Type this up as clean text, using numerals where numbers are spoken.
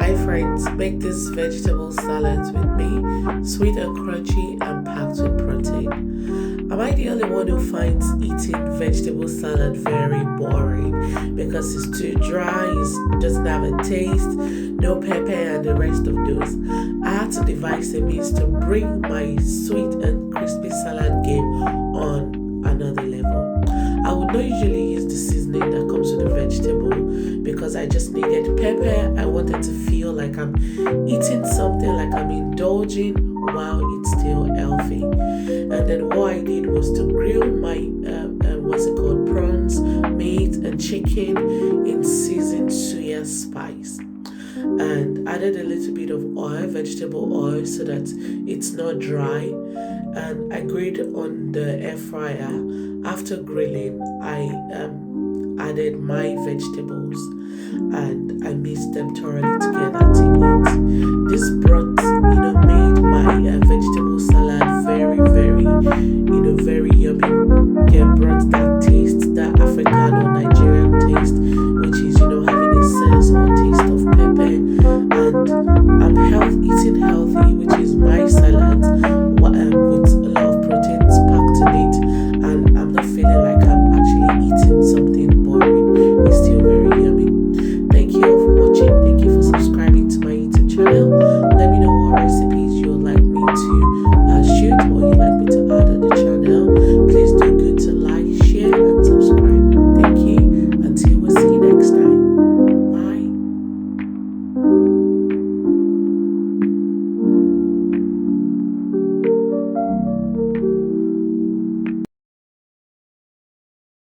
Hi friends, make this vegetable salad with me, sweet and crunchy and packed with protein. Am I the only one who finds eating vegetable salad very boring because it's too dry, it doesn't have a taste, no pepper and the rest of those? I had to devise a means to bring my sweet and crispy salad game on another level. I would not usually use the seasoning that comes with the vegetable because I just needed pepper. I wanted to feel like I'm eating something, like I'm indulging while it's still healthy. And then what I did was to grill my what's it called, prawns, meat, and chicken in seasoned suya spice, and added a little bit of oil, vegetable oil, so that it's not dry. And I grilled on the air fryer. After grilling, I added my vegetables and I mixed them thoroughly together to eat. This brought